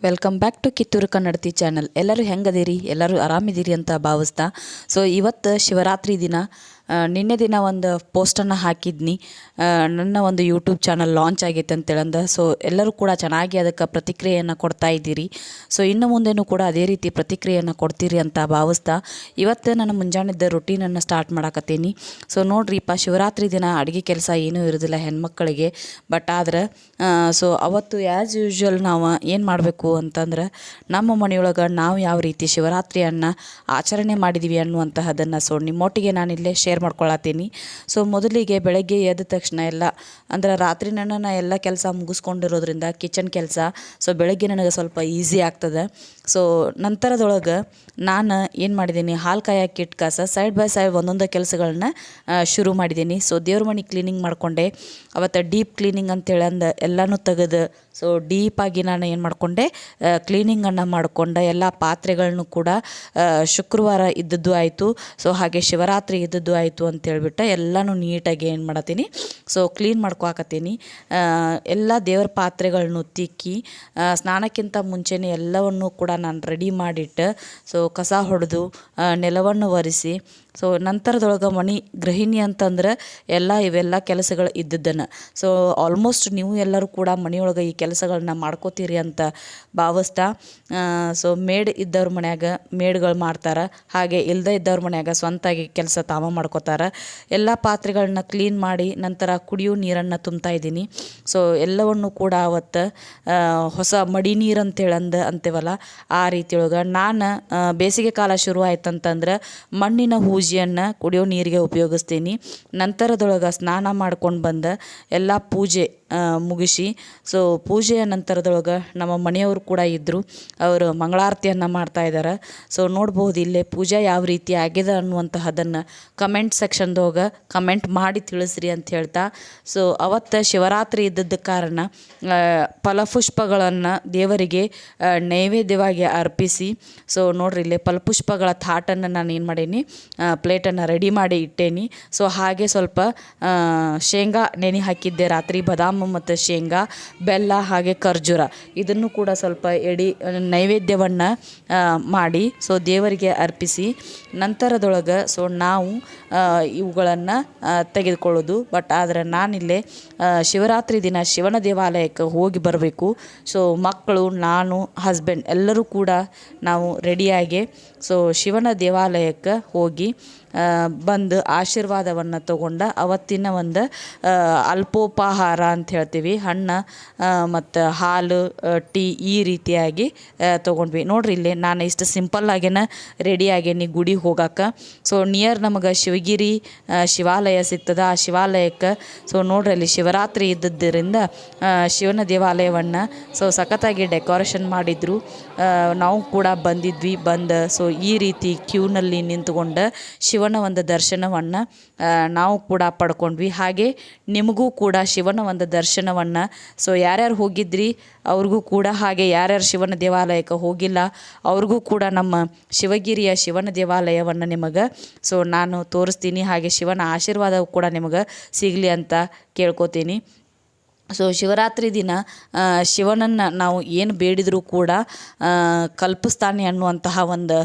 Welcome back to Kittur Kannadathi channel. ಎಲ್ಲರೂ ಹೆಂಗದಿರಿ? ಎಲ್ಲರೂ ಆರಾಮಿದ್ದೀರಿ ಅಂತ ಭಾವಿಸ್ತಾ. ಸೊ ಇವತ್ತು ಶಿವರಾತ್ರಿ ದಿನ, ನಿನ್ನೆ ದಿನ ಒಂದು ಪೋಸ್ಟನ್ನು ಹಾಕಿದ್ನಿ, ನನ್ನ ಒಂದು ಯೂಟ್ಯೂಬ್ ಚಾನಲ್ ಲಾಂಚ್ ಆಗೈತೆ ಅಂತೇಳಂದ. ಸೊ ಎಲ್ಲರೂ ಕೂಡ ಚೆನ್ನಾಗಿ ಅದಕ್ಕೆ ಪ್ರತಿಕ್ರಿಯೆಯನ್ನು ಕೊಡ್ತಾ ಇದ್ದೀರಿ. ಸೊ ಇನ್ನು ಮುಂದೆನೂ ಕೂಡ ಅದೇ ರೀತಿ ಪ್ರತಿಕ್ರಿಯೆಯನ್ನು ಕೊಡ್ತೀರಿ ಅಂತ ಭಾವಿಸ್ತಾ ಇವತ್ತು ನಾನು ಮುಂಜಾನೆದ ರೊಟೀನನ್ನು ಸ್ಟಾರ್ಟ್ ಮಾಡಾಕತ್ತೀನಿ. ಸೊ ನೋಡ್ರಿಪ್ಪ, ಶಿವರಾತ್ರಿ ದಿನ ಅಡುಗೆ ಕೆಲಸ ಏನೂ ಇರೋದಿಲ್ಲ ಹೆಣ್ಮಕ್ಕಳಿಗೆ. ಬಟ್ ಆದ್ರೆ ಸೊ ಅವತ್ತು ಆ್ಯಸ್ ಯೂಶ್ವಲ್ ನಾವು ಏನು ಮಾಡಬೇಕು ಅಂತಂದ್ರೆ, ನಮ್ಮ ಮನೆಯೊಳಗೆ ನಾವು ಯಾವ ರೀತಿ ಶಿವರಾತ್ರಿಯನ್ನು ಆಚರಣೆ ಮಾಡಿದ್ದೀವಿ ಅನ್ನುವಂತಹದನ್ನು ಸೊ ನಿಮ್ಮೊಟ್ಟಿಗೆ ನಾನಿಲ್ಲೇ ಶೇರ್ ಮಾಡ್ಕೊಳತ್ತೀನಿ. ಸೊ ಮೊದಲಿಗೆ ಬೆಳಗ್ಗೆ ಎದ್ದ ತಕ್ಷಣ ಅಂದ್ರೆ ರಾತ್ರಿ ನಾ ಎಲ್ಲ ಕೆಲಸ ಮುಗಿಸ್ಕೊಂಡಿರೋದ್ರಿಂದ ಕಿಚನ್ ಕೆಲಸ ಸೊ ಬೆಳಗ್ಗೆ ನನಗೆ ಸ್ವಲ್ಪ ಈಸಿ ಆಗ್ತದೆ. ಸೊ ನಂತರದೊಳಗೆ ನಾನು ಏನು ಮಾಡಿದ್ದೀನಿ, ಹಾಲು ಕಾಯಕ್ಕೆ ಇಟ್ಟು ಕಾಸ ಸೈಡ್ ಬೈ ಸೈಡ್ ಒಂದೊಂದು ಕೆಲಸಗಳನ್ನ ಶುರು ಮಾಡಿದ್ದೀನಿ. ಸೊ ದೇವ್ರ ಮನೆ ಕ್ಲೀನಿಂಗ್ ಮಾಡಿಕೊಂಡೆ. ಅವತ್ತು ಡೀಪ್ ಕ್ಲೀನಿಂಗ್ ಅಂತೇಳಿ ಎಲ್ಲನೂ ತೆಗೆದು ಸೊ ಡೀಪಾಗಿ ನಾನು ಏನು ಮಾಡಿಕೊಂಡೆ, ಕ್ಲೀನಿಂಗನ್ನು ಮಾಡಿಕೊಂಡೆ. ಎಲ್ಲ ಪಾತ್ರೆಗಳನ್ನು ಕೂಡ ಶುಕ್ರವಾರ ಇದ್ದದ್ದು ಆಯಿತು, ಸೊ ಹಾಗೆ ಶಿವರಾತ್ರಿ ಇದ್ದದ್ದು ಆಯಿತು ಅಂತೇಳ್ಬಿಟ್ಟು ಎಲ್ಲನೂ ನೀಟಾಗಿ ಏನು ಮಾಡತ್ತೀನಿ, ಸೊ ಕ್ಲೀನ್ ಮಾಡ್ಕೊಳಕತ್ತೀನಿ. ಎಲ್ಲ ದೇವ್ರ ಪಾತ್ರೆಗಳನ್ನು ತಿಕ್ಕಿ ಸ್ನಾನಕ್ಕಿಂತ ಮುಂಚೆನೇ ಎಲ್ಲವನ್ನು ಕೂಡ ನಾನು ರೆಡಿ ಮಾಡಿಟ್ಟು ಸೊ ಕಸ ಹೊಡೆದು ನೆಲವನ್ನು ಒರೆಸಿ ಸೊ ನಂತರದೊಳಗೆ ಮನೆ ಗೃಹಿಣಿ ಅಂತಂದ್ರೆ ಇವೆಲ್ಲ ಕೆಲಸಗಳು ಇದ್ದದ್ದನ್ನು. ಸೊ ಆಲ್ಮೋಸ್ಟ್ ನೀವು ಎಲ್ಲರೂ ಕೂಡ ಮನೆಯೊಳಗೆ ಈ ಕೆಲಸಗಳನ್ನ ಮಾಡ್ಕೋತೀರಿ ಅಂತ ಭಾವಿಸ್ತಾ, ಸೊ ಮೇಡ್ ಇದ್ದವ್ರ ಮನ್ಯಾಗ ಮೇಡ್ಗಳು ಮಾಡ್ತಾರೆ, ಹಾಗೆ ಇಲ್ಲದೇ ಇದ್ದವ್ರ ಮನ್ಯಾಗ ಸ್ವಂತಾಗಿ ಕೆಲಸ ತಾವ ಮಾಡ್ಕೋತಾರೆ. ಎಲ್ಲ ಪಾತ್ರೆಗಳನ್ನ ಕ್ಲೀನ್ ಮಾಡಿ ನಂತರ ಕುಡಿಯೋ ನೀರನ್ನು ತುಂಬ್ತಾ ಇದ್ದೀನಿ. ಸೊ ಎಲ್ಲವನ್ನು ಕೂಡ ಅವತ್ತು ಹೊಸ ಮಡಿ ನೀರು ಅಂತೇವಲ್ಲ ಆ ರೀತಿಯೊಳಗೆ ನಾನು ಬೇಸಿಗೆ ಕಾಲ ಶುರು ಆಯ್ತಂತಂದ್ರೆ ಮಣ್ಣಿನ ಹೂಜಿಯನ್ನು ಕುಡಿಯೋ ನೀರಿಗೆ ಉಪಯೋಗಿಸ್ತೀನಿ. ನಂತರದೊಳಗೆ ಸ್ನಾನ ಮಾಡ್ಕೊಂಡು ಬಂದು ಎಲ್ಲ ಪೂಜೆ ಮುಗಿಸಿ ಸೊ ಪೂಜೆಯ ನಂತರದೊಳಗೆ ನಮ್ಮ ಮನೆಯವರು ಕೂಡ ಇದ್ದರು, ಅವರು ಮಂಗಳಾರತಿಯನ್ನು ಮಾಡ್ತಾಯಿದ್ದಾರೆ. ಸೊ ನೋಡ್ಬೋದು ಇಲ್ಲೇ ಪೂಜೆ ಯಾವ ರೀತಿ ಆಗಿದೆ ಅನ್ನುವಂತಹದನ್ನು ಕಮೆಂಟ್ ಸೆಕ್ಷನ್ದೊಳಗೆ ಕಮೆಂಟ್ ಮಾಡಿ ತಿಳಿಸ್ರಿ ಅಂತ ಹೇಳ್ತಾ, ಸೊ ಅವತ್ತು ಶಿವರಾತ್ರಿ ಇದ್ದದ್ದು ಕಾರಣ ಫಲಪುಷ್ಪಗಳನ್ನು ದೇವರಿಗೆ ನೈವೇದ್ಯವಾಗಿ ಅರ್ಪಿಸಿ ಸೊ ನೋಡ್ರಿ ಇಲ್ಲೇ ಫಲಪುಷ್ಪಗಳ ಥಾಟನ್ನು ನಾನು ಏನು ಮಾಡೀನಿ, ಪ್ಲೇಟನ್ನು ರೆಡಿ ಮಾಡಿ ಇಟ್ಟೇನಿ. ಸೊ ಹಾಗೆ ಸ್ವಲ್ಪ ಶೇಂಗಾ ನೆನೆ ಹಾಕಿದ್ದೆ ರಾತ್ರಿ, ಬಾದಾಮ್ ಮತ್ತು ಶೇಂಗಾ, ಬೆಲ್ಲ ಹಾಗೆ ಖರ್ಜೂರ ಇದನ್ನು ಕೂಡ ಸ್ವಲ್ಪ ನೈವೇದ್ಯವನ್ನು ಮಾಡಿ ಸೊ ದೇವರಿಗೆ ಅರ್ಪಿಸಿ ನಂತರದೊಳಗೆ ಸೊ ನಾವು ಇವುಗಳನ್ನು ತೆಗೆದುಕೊಳ್ಳೋದು. ಬಟ್ ಆದರೆ ನಾನಿಲ್ಲೇ ಶಿವರಾತ್ರಿ ದಿನ ಶಿವನ ದೇವಾಲಯಕ್ಕೆ ಹೋಗಿ ಬರಬೇಕು. ಸೊ ಮಕ್ಕಳು, ನಾನು, ಹಸ್ಬೆಂಡ್ ಎಲ್ಲರೂ ಕೂಡ ನಾವು ರೆಡಿಯಾಗಿ ಸೊ ಶಿವನ ದೇವಾಲಯಕ್ಕೆ ಹೋಗಿ ಬಂದು ಆಶೀರ್ವಾದವನ್ನು ತಗೊಂಡ ಅವತ್ತಿನ ಒಂದು ಅಲ್ಪೋಪಹಾರ ಅಂತ ಹೇಳ್ತೀವಿ, ಹಣ್ಣು ಮತ್ತು ಹಾಲು, ಟೀ ಈ ರೀತಿಯಾಗಿ ತೊಗೊಂಡ್ವಿ. ನೋಡ್ರಿ ಇಲ್ಲಿ ನಾನು ಇಷ್ಟು ಸಿಂಪಲ್ಲಾಗೇನ ರೆಡಿ ಆಗೇನಿ ಗುಡಿಗೆ ಹೋಗಕ್ಕೆ. ಸೊ ನಿಯರ್ ನಮಗೆ ಶಿವಗಿರಿ ಶಿವಾಲಯ ಸಿಗ್ತದೆ, ಆ ಶಿವಾಲಯಕ್ಕೆ ಸೊ ನೋಡ್ರಿ ಅಲ್ಲಿ ಶಿವರಾತ್ರಿ ಇದ್ದದ್ದರಿಂದ ಶಿವನ ದೇವಾಲಯವನ್ನು ಸೊ ಸಖತ್ತಾಗಿ ಡೆಕೋರೇಷನ್ ಮಾಡಿದ್ರು. ನಾವು ಕೂಡ ಬಂದಿದ್ವಿ. ಬಂದು ಸೊ ಈ ರೀತಿ ಕ್ಯೂನಲ್ಲಿ ನಿಂತ್ಕೊಂಡು ಶಿವನ ಒಂದು ದರ್ಶನವನ್ನು ನಾವು ಕೂಡ ಪಡ್ಕೊಂಡ್ವಿ. ಹಾಗೆ ನಿಮಗೂ ಕೂಡ ಶಿವನ ಒಂದು ದರ್ಶನವನ್ನು ಸೊ ಯಾರ್ಯಾರು ಹೋಗಿದ್ರಿ ಅವ್ರಿಗೂ ಕೂಡ, ಹಾಗೆ ಯಾರ್ಯಾರು ಶಿವನ ದೇವಾಲಯಕ್ಕೆ ಹೋಗಿಲ್ಲ ಅವ್ರಿಗೂ ಕೂಡ ನಮ್ಮ ಶಿವಗಿರಿಯ ಶಿವನ ದೇವಾಲಯವನ್ನು ನಿಮಗೆ ಸೊ ನಾನು ತೋರಿಸ್ತೀನಿ. ಹಾಗೆ ಶಿವನ ಆಶೀರ್ವಾದವು ಕೂಡ ನಿಮಗೆ ಸಿಗಲಿ ಅಂತ ಕೇಳ್ಕೊತೀನಿ. ಸೊ ಶಿವರಾತ್ರಿ ದಿನ ಶಿವನನ್ನು ನಾವು ಏನು ಬೇಡಿದರೂ ಕೂಡ ಕಲ್ಪಿಸ್ತಾನೆ ಅನ್ನುವಂತಹ ಒಂದು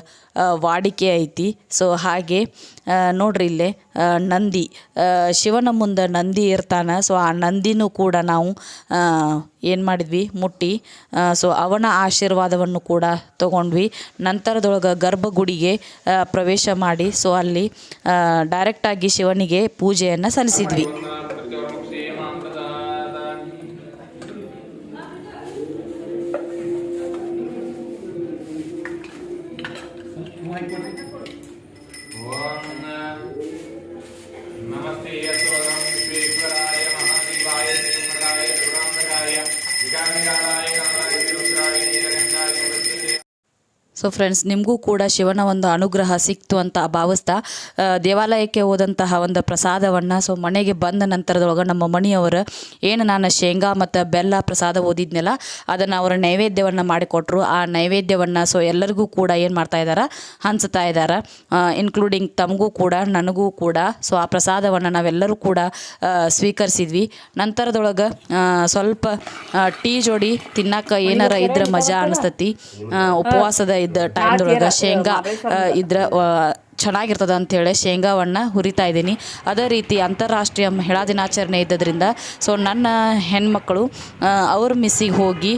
ವಾಡಿಕೆ ಐತಿ. ಸೊ ಹಾಗೆ ನೋಡ್ರಿ ಇಲ್ಲೇ ನಂದಿ, ಶಿವನ ಮುಂದೆ ನಂದಿ ಇರ್ತಾನೆ. ಸೊ ಆ ನಂದಿನೂ ಕೂಡ ನಾವು ಏನು ಮಾಡಿದ್ವಿ, ಮುಟ್ಟಿ ಸೊ ಅವನ ಆಶೀರ್ವಾದವನ್ನು ಕೂಡ ತೊಗೊಂಡ್ವಿ. ನಂತರದೊಳಗೆ ಗರ್ಭಗುಡಿಗೆ ಪ್ರವೇಶ ಮಾಡಿ ಸೊ ಅಲ್ಲಿ ಡೈರೆಕ್ಟಾಗಿ ಶಿವನಿಗೆ ಪೂಜೆಯನ್ನು ಸಲ್ಲಿಸಿದ್ವಿ. ಸೊ ಫ್ರೆಂಡ್ಸ್, ನಿಮಗೂ ಕೂಡ ಶಿವನ ಒಂದು ಅನುಗ್ರಹ ಸಿಕ್ತು ಅಂತ ಭಾವಿಸ್ತಾ ದೇವಾಲಯಕ್ಕೆ ಹೋದಂತಹ ಒಂದು ಪ್ರಸಾದವನ್ನು ಸೊ ಮನೆಗೆ ಬಂದ ನಂತರದೊಳಗೆ ನಮ್ಮ ಮನೆಯವರು ಏನು ನಾನು ಶೇಂಗಾ ಮತ್ತು ಬೆಲ್ಲ ಪ್ರಸಾದ ಓದಿದ್ನೆಲ್ಲ ಅದನ್ನು ಅವರ ನೈವೇದ್ಯವನ್ನು ಮಾಡಿಕೊಟ್ರು. ಆ ನೈವೇದ್ಯವನ್ನು ಸೊ ಎಲ್ಲರಿಗೂ ಕೂಡ ಏನು ಮಾಡ್ತಾ ಇದ್ದಾರೆ, ಹಂಚ್ತಾ ಇದ್ದಾರೆ, ಇನ್ಕ್ಲೂಡಿಂಗ್ ತಮಗೂ ಕೂಡ ನನಗೂ ಕೂಡ. ಸೊ ಆ ಪ್ರಸಾದವನ್ನು ನಾವೆಲ್ಲರೂ ಕೂಡ ಸ್ವೀಕರಿಸಿದ್ವಿ. ನಂತರದೊಳಗೆ ಸ್ವಲ್ಪ ಟೀ ಜೋಡಿ ತಿನ್ನಕ್ಕೆ ಏನಾರ ಇದ್ರೆ ಮಜಾ ಅನಿಸ್ತತಿ. ಉಪವಾಸದ ಇದ್ದ ಟೈಮ್ದೊಳಗೆ ಶೇಂಗಾ ಇದ್ರೆ ಚೆನ್ನಾಗಿರ್ತದೆ ಅಂಥೇಳಿ ಶೇಂಗಾವನ್ನು ಹುರಿತಾ ಇದ್ದೀನಿ. ಅದೇ ರೀತಿ ಅಂತಾರಾಷ್ಟ್ರೀಯ ಮಹಿಳಾ ದಿನಾಚರಣೆ ಇದ್ದದ್ರಿಂದ ಸೊ ನನ್ನ ಹೆಣ್ಮಕ್ಕಳು ಅವ್ರ ಮಿಸ್ಸಿಗೆ ಹೋಗಿ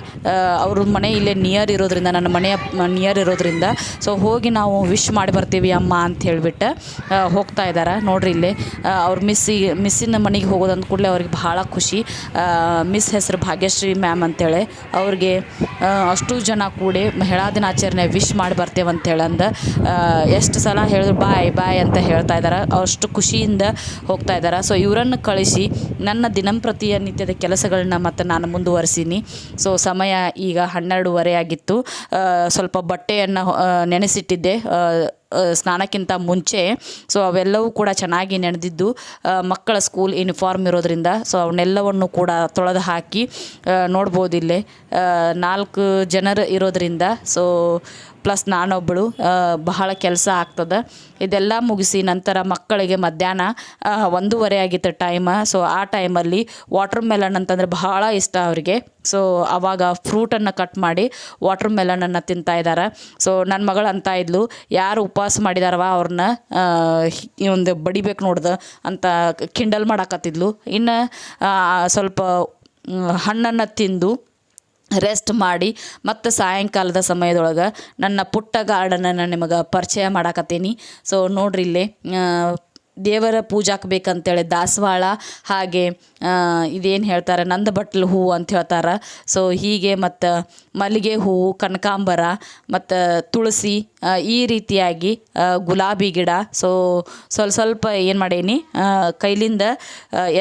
ಅವ್ರ ಮನೆ ಇಲ್ಲೇ ನಿಯರ್ ಇರೋದ್ರಿಂದ, ನನ್ನ ಮನೆಯ ನಿಯರ್ ಇರೋದ್ರಿಂದ ಸೊ ಹೋಗಿ ನಾವು ವಿಶ್ ಮಾಡಿ ಬರ್ತೀವಿ ಅಮ್ಮ ಅಂತ ಹೇಳಿಬಿಟ್ಟು ಹೋಗ್ತಾ ಇದ್ದಾರೆ. ನೋಡ್ರಿ ಇಲ್ಲೇ ಅವ್ರ ಮಿಸ್ಸಿನ ಮನೆಗೆ ಹೋಗೋದು ಅಂದ ಕೂಡಲೇ ಅವ್ರಿಗೆ ಭಾಳ ಖುಷಿ. ಮಿಸ್ ಹೆಸರು ಭಾಗ್ಯಶ್ರೀ ಮ್ಯಾಮ್ ಅಂತೇಳಿ. ಅವ್ರಿಗೆ ಅಷ್ಟು ಜನ ಕೂಡಿ ಮಹಿಳಾ ದಿನಾಚರಣೆ ವಿಶ್ ಮಾಡಿ ಬರ್ತೇವೆ ಅಂತೇಳಿ ಅಂದು ಎಷ್ಟು ಸಲ ಹೇಳಿದ್ರು ಬಾಯ್ ಬಾಯ್ ಅಂತ ಹೇಳ್ತಾ ಇದ್ದಾರೆ. ಅಷ್ಟು ಖುಷಿಯಿಂದ ಹೋಗ್ತಾ ಇದ್ದಾರೆ. ಸೊ ಇವರನ್ನು ಕಳಿಸಿ ನನ್ನ ದಿನಂಪ್ರತಿಯ ನಿತ್ಯದ ಕೆಲಸಗಳನ್ನ ಮತ್ತು ನಾನು ಮುಂದುವರಿಸೀನಿ. ಸೊ ಸಮಯ ಈಗ 12:30 ಆಗಿತ್ತು. ಸ್ವಲ್ಪ ಬಟ್ಟೆಯನ್ನು ನೆನೆಸಿಟ್ಟಿದ್ದೆ ಸ್ನಾನಕ್ಕಿಂತ ಮುಂಚೆ. ಸೊ ಅವೆಲ್ಲವೂ ಕೂಡ ಚೆನ್ನಾಗಿ ನೆನೆದಿದ್ದು ಮಕ್ಕಳ ಸ್ಕೂಲ್ ಯೂನಿಫಾರ್ಮ್ ಇರೋದ್ರಿಂದ ಸೊ ಅವನ್ನೆಲ್ಲವನ್ನು ಕೂಡ ತೊಳೆದು ಹಾಕಿ ನೋಡ್ಬೋದು. ಇಲ್ಲೇ 4 ಜನರು ಇರೋದ್ರಿಂದ ಸೊ ಪ್ಲಸ್ ನಾನೊಬ್ಬಳು ಬಹಳ ಕೆಲಸ ಆಗ್ತದೆ. ಇದೆಲ್ಲ ಮುಗಿಸಿ ನಂತರ ಮಕ್ಕಳಿಗೆ ಮಧ್ಯಾಹ್ನ 1:30 ಆಗಿತ್ತು ಟೈಮ. ಸೊ ಆ ಟೈಮಲ್ಲಿ ವಾಟರ್ ಮೆಲನ್ ಅಂತಂದರೆ ಬಹಳ ಇಷ್ಟ ಅವರಿಗೆ. ಸೊ ಆವಾಗ ಫ್ರೂಟನ್ನು ಕಟ್ ಮಾಡಿ ವಾಟರ್ ಮೆಲನನ್ನು ತಿಂತಾ ಇದ್ದಾರೆ. ಸೊ ನನ್ನ ಮಗಳು ಅಂತ ಇದ್ಲು, ಯಾರು ಉಪವಾಸ ಮಾಡಿದಾರವ ಅವ್ರನ್ನ ಒಂದು ಬಡಿಬೇಕು ನೋಡ್ದು ಅಂತ ಕಿಂಡಲ್ ಮಾಡಾಕತ್ತಿದ್ಲು. ಇನ್ನು ಸ್ವಲ್ಪ ಹಣ್ಣನ್ನು ತಿಂದು ರೆಸ್ಟ್ ಮಾಡಿ ಮತ್ತು ಸಾಯಂಕಾಲದ ಸಮಯದೊಳಗೆ ನನ್ನ ಪುಟ್ಟ ಗಾರ್ಡನನ್ನು ನಿಮಗೆ ಪರಿಚಯ ಮಾಡಾಕತ್ತೀನಿ. ಸೊ ನೋಡ್ರಿ ಇಲ್ಲೇ ದೇವರ ಪೂಜಾಕ್ಕೆ ಬೇಕಂತೇಳಿ ದಾಸವಾಳ, ಹಾಗೆ ಇದೇನು ಹೇಳ್ತಾರೆ ನಂದ ಬಟ್ಲು ಹೂವು ಅಂತ ಹೇಳ್ತಾರೆ. ಸೊ ಹೀಗೆ ಮತ್ತು ಮಲ್ಲಿಗೆ ಹೂವು, ಕನಕಾಂಬರ ಮತ್ತು ತುಳಸಿ, ಈ ರೀತಿಯಾಗಿ ಗುಲಾಬಿ ಗಿಡ. ಸೊ ಸ್ವಲ್ಪ ಏನು ಮಾಡೀನಿ, ಕೈಲಿಂದ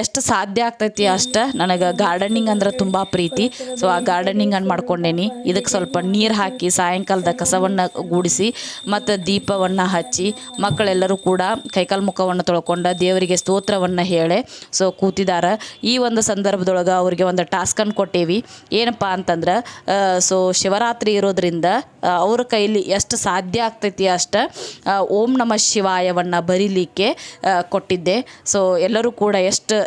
ಎಷ್ಟು ಸಾಧ್ಯ ಆಗ್ತೈತಿ ಅಷ್ಟು. ನನಗೆ ಗಾರ್ಡನಿಂಗ್ ಅಂದ್ರೆ ತುಂಬ ಪ್ರೀತಿ. ಸೊ ಆ ಗಾರ್ಡನಿಂಗನ್ನು ಮಾಡ್ಕೊಂಡೇನಿ. ಇದಕ್ಕೆ ಸ್ವಲ್ಪ ನೀರು ಹಾಕಿ ಸಾಯಂಕಾಲದ ಕಸವನ್ನು ಗೂಡಿಸಿ ಮತ್ತು ದೀಪವನ್ನು ಹಚ್ಚಿ ಮಕ್ಕಳೆಲ್ಲರೂ ಕೂಡ ಕೈಕಾಲು ಮುಖವನ್ನು ತೊಳ್ಕೊಂಡು ದೇವರಿಗೆ ಸ್ತೋತ್ರವನ್ನು ಹೇಳಿ ಸೊ ಕೂತಿದ್ದಾರೆ. ಈ ಒಂದು ಸಂದರ್ಭದೊಳಗೆ ಅವರಿಗೆ ಒಂದು ಟಾಸ್ಕನ್ನು ಕೊಟ್ಟೇವಿ. ಏನಪ್ಪ ಅಂತಂದ್ರೆ ಸೊ ಶಿವರಾತ್ರಿ ಇರೋದ್ರಿಂದ ಅವ್ರ ಕೈಲಿ ಎಷ್ಟು ಸಾಧ್ಯ ಆಗ್ತೈತಿ ಅಷ್ಟು ಓಂ ನಮಃ ಶಿವಾಯವನ್ನು ಬರೀಲಿಕ್ಕೆ ಕೊಟ್ಟಿದ್ದೆ. ಸೊ ಎಲ್ಲರೂ ಕೂಡ ಎಷ್ಟು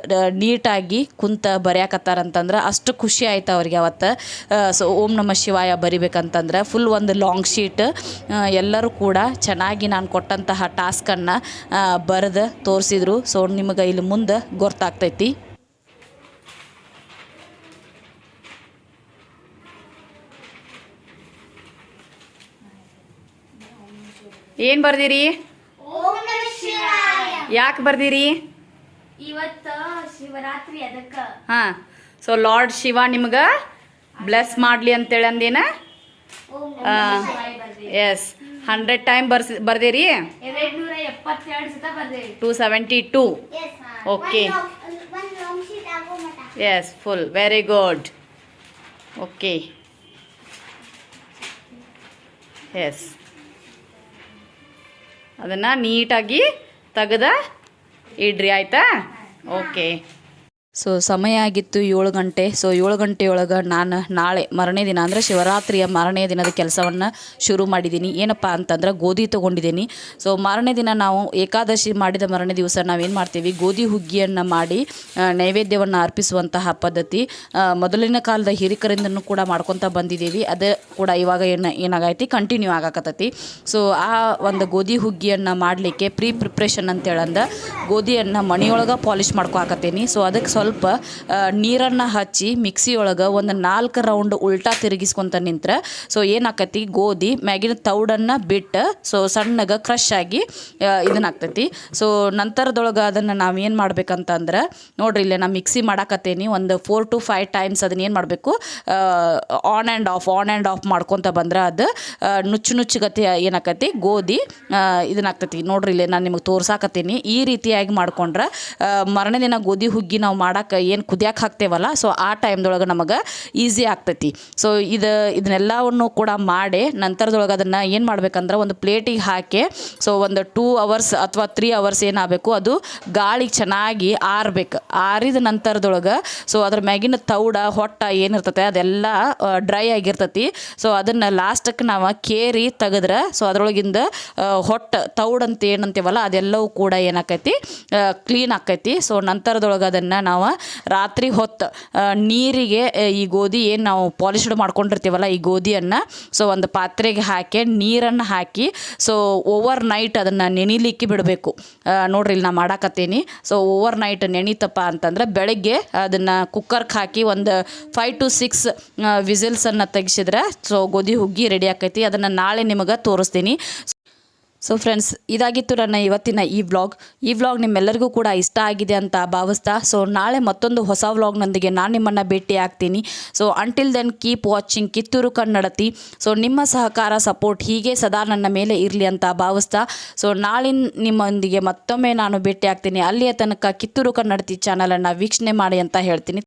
ನೀಟಾಗಿ ಕುಂತ ಬರೆಯಾಕತ್ತಾರಂತಂದ್ರೆ ಅಷ್ಟು ಖುಷಿ ಆಯ್ತು ಅವ್ರಿಗೆ ಅವತ್ತು. ಸೊ ಓಂ ನಮಃ ಶಿವಾಯ ಬರಿಬೇಕಂತಂದ್ರೆ ಫುಲ್ ಒಂದು ಲಾಂಗ್ ಶೀಟ್ ಎಲ್ಲರೂ ಕೂಡ ಚೆನ್ನಾಗಿ ನಾನು ಕೊಟ್ಟಂತಹ ಟಾಸ್ಕನ್ನು ಬರೆದು ತೋರಿಸಿದ್ರು. ಸೊ ನಿಮಗೆ ಇಲ್ಲಿ ಮುಂದೆ ಗೊತ್ತಾಗ್ತೈತಿ. ಏನು ಬರ್ದಿರಿ? ಯಾಕೆ ಬರ್ದಿರಿ? ಇವತ್ತು ಶಿವರಾತ್ರಿ ಅದಕ್ಕೆ. ಹಾಂ, ಸೊ ಲಾರ್ಡ್ ಶಿವ ನಿಮ್ಗೆ ಬ್ಲೆಸ್ ಮಾಡಲಿ ಅಂತೇಳಿ ಅಂದೇನ? ಎಸ್, 100 ಟೈಮ್ ಬರ್ದಿರಿ? 272 ಸತ ಬರ್ದೇವಿ. 272. Okay, yes, full, very good. Okay, yes, ಅದನ್ನು ನೀಟಾಗಿ ತೆಗೆದ ಇಡ್ರಿ, ಆಯಿತಾ? ಓಕೆ. ಸೊ ಸಮಯ ಆಗಿತ್ತು 7 ಗಂಟೆ. ಸೊ 7 ಗಂಟೆಯೊಳಗೆ ನಾನು ನಾಳೆ ಮರನೇ ದಿನ ಅಂದರೆ ಶಿವರಾತ್ರಿಯ ಮಾರನೇ ದಿನದ ಕೆಲಸವನ್ನು ಶುರು ಮಾಡಿದ್ದೀನಿ. ಏನಪ್ಪ ಅಂತಂದ್ರೆ ಗೋಧಿ ತೊಗೊಂಡಿದ್ದೀನಿ. ಸೊ ಮಾರನೇ ದಿನ ನಾವು ಏಕಾದಶಿ ಮಾಡಿದ ಮರನೇ ದಿವಸ ನಾವೇನು ಮಾಡ್ತೀವಿ, ಗೋಧಿ ಹುಗ್ಗಿಯನ್ನು ಮಾಡಿ ನೈವೇದ್ಯವನ್ನು ಅರ್ಪಿಸುವಂತಹ ಪದ್ಧತಿ ಮೊದಲಿನ ಕಾಲದ ಹಿರಿಕರಿಂದನೂ ಕೂಡ ಮಾಡ್ಕೊತ ಬಂದಿದ್ದೀವಿ. ಅದು ಕೂಡ ಇವಾಗ ಏನಾಗೈತಿ ಕಂಟಿನ್ಯೂ ಆಗಾಕತ್ತೈತಿ. ಸೊ ಆ ಒಂದು ಗೋಧಿ ಹುಗ್ಗಿಯನ್ನು ಮಾಡಲಿಕ್ಕೆ ಪ್ರಿಪ್ರೇಷನ್ ಅಂತೇಳಂದ ಗೋಧಿಯನ್ನು ಮನೆಯೊಳಗೆ ಪಾಲಿಷ್ ಮಾಡ್ಕೊಳಕತ್ತೀನಿ. ಸೊ ಅದಕ್ಕೆ ಸ್ವಲ್ಪ ನೀರನ್ನು ಹಚ್ಚಿ ಮಿಕ್ಸಿಯೊಳಗೆ ಒಂದು 4 ರೌಂಡ್ ಉಲ್ಟಾ ತಿರುಗಿಸ್ಕೊತ ನಿಂತ್ರೆ ಸೊ ಏನಾಕತಿ, ಗೋಧಿ ಮ್ಯಾಗಿನ ತೌಡನ್ನು ಬಿಟ್ಟು ಸೊ ಸಣ್ಣಗೆ ಕ್ರಶ್ ಆಗಿ ಇದನ್ನಾಗ್ತೈತಿ. ಸೊ ನಂತರದೊಳಗೆ ಅದನ್ನು ನಾವೇನು ಮಾಡ್ಬೇಕಂತಂದ್ರೆ ನೋಡ್ರಿ ಇಲ್ಲೇ ನಾನು ಮಿಕ್ಸಿ ಮಾಡಾಕತ್ತೀನಿ. ಒಂದು 4 to 5 ಟೈಮ್ಸ್ ಅದನ್ನ ಏನು ಮಾಡಬೇಕು, ಆನ್ ಆ್ಯಂಡ್ ಆಫ್ ಮಾಡ್ಕೊತ ಬಂದ್ರೆ ಅದು ನುಚ್ಚುಗತಿ ಏನಾಕತಿ ಗೋಧಿ ಇದನ್ನಾಗ್ತೈತಿ. ನೋಡ್ರಿ ಇಲ್ಲೇ ನಾನು ನಿಮಗೆ ತೋರ್ಸಾಕತ್ತೀನಿ. ಈ ರೀತಿಯಾಗಿ ಮಾಡ್ಕೊಂಡ್ರೆ ಮರನೇ ದಿನ ಗೋಧಿ ಹುಗ್ಗಿ ನಾವು ಮಾಡಕ್ಕೆ ಏನು ಕುದಿಯಕ್ಕೆ ಹಾಕ್ತೇವಲ್ಲ ಸೊ ಆ ಟೈಮ್ದೊಳಗೆ ನಮಗೆ ಈಸಿ ಆಗ್ತೈತಿ. ಸೊ ಇದನ್ನೆಲ್ಲವನ್ನು ಕೂಡ ಮಾಡಿ ನಂತರದೊಳಗೆ ಅದನ್ನು ಏನು ಮಾಡ್ಬೇಕಂದ್ರೆ ಒಂದು ಪ್ಲೇಟಿಗೆ ಹಾಕಿ ಸೊ ಒಂದು 2 ಅವರ್ಸ್ ಅಥವಾ 3 ಅವರ್ಸ್ ಏನಾಗಬೇಕು ಅದು ಗಾಳಿಗೆ ಚೆನ್ನಾಗಿ ಆರಬೇಕು. ಆರಿದ ನಂತರದೊಳಗೆ ಸೊ ಅದ್ರ ಮ್ಯಾಗಿನ ತೌಡ ಹೊಟ್ಟ ಏನಿರ್ತೈತೆ ಅದೆಲ್ಲ ಡ್ರೈ ಆಗಿರ್ತೈತಿ. ಸೊ ಅದನ್ನು ಲಾಸ್ಟಕ್ಕೆ ನಾವು ಕೇರಿ ತೆಗೆದ್ರೆ ಸೊ ಅದರೊಳಗಿಂದ ಹೊಟ್ಟು ತೌಡಂತ ಏನಂತೀವಲ್ಲ ಅದೆಲ್ಲವೂ ಕೂಡ ಏನಾಕೈತಿ ಕ್ಲೀನ್ ಆಕೈತಿ. ಸೊ ನಂತರದೊಳಗೆ ಅದನ್ನು ನಾವು ರಾತ್ರಿ ಹೊತ್ತು ನೀರಿಗೆ ಈ ಗೋಧಿ ಏನು ನಾವು ಪಾಲಿಶ್ಡ್ ಮಾಡ್ಕೊಂಡಿರ್ತೀವಲ್ಲ ಈ ಗೋಧಿಯನ್ನು ಸೊ ಒಂದು ಪಾತ್ರೆಗೆ ಹಾಕಿ ನೀರನ್ನು ಹಾಕಿ ಸೊ ಓವರ್ ನೈಟ್ ಅದನ್ನು ನೆನಿಲಿಕ್ಕೆ ಬಿಡಬೇಕು. ನೋಡ್ರಿ ಇಲ್ಲಿ ನಾ ಮಾಡಾಕತ್ತೀನಿ. ಸೊ ಓವರ್ ನೈಟ್ ನೆನಿತಪ್ಪ ಅಂತಂದ್ರೆ ಬೆಳಗ್ಗೆ ಅದನ್ನು ಕುಕ್ಕರ್ಗೆ ಹಾಕಿ ಒಂದು 5 to 6 ವಿಸಿಲ್ಸನ್ನು ತೆಗಿಸಿದ್ರೆ ಸೊ ಗೋಧಿ ಹುಗ್ಗಿ ರೆಡಿ ಆಕೈತಿ. ಅದನ್ನು ನಾಳೆ ನಿಮಗೆ ತೋರಿಸ್ತೀನಿ. ಸೊ ಫ್ರೆಂಡ್ಸ್, ಇದಾಗಿತ್ತು ನನ್ನ ಇವತ್ತಿನ ಈ ವ್ಲಾಗ್ ನಿಮ್ಮೆಲ್ಲರಿಗೂ ಕೂಡ ಇಷ್ಟ ಆಗಿದೆ ಅಂತ ಭಾವಿಸ್ತಾ ಸೊ ನಾಳೆ ಮತ್ತೊಂದು ಹೊಸ ವ್ಲಾಗ್ನೊಂದಿಗೆ ನಾನು ನಿಮ್ಮನ್ನು ಭೇಟಿ ಆಗ್ತೀನಿ. So until then keep watching Kittur Kannadathi. So ನಿಮ್ಮ ಸಹಕಾರ ಸಪೋರ್ಟ್ ಹೀಗೆ ಸದಾ ನನ್ನ ಮೇಲೆ ಇರಲಿ ಅಂತ ಭಾವಿಸ್ತಾ ಸೊ ನಾಳೆ ನಿಮ್ಮೊಂದಿಗೆ ಮತ್ತೊಮ್ಮೆ ನಾನು ಭೇಟಿ ಆಗ್ತೀನಿ. ಅಲ್ಲಿಯ ತನಕ ಕಿತ್ತೂರು ಕನ್ನಡತಿ ಚಾನಲನ್ನು ವೀಕ್ಷಣೆ ಮಾಡಿ ಅಂತ ಹೇಳ್ತೀನಿ.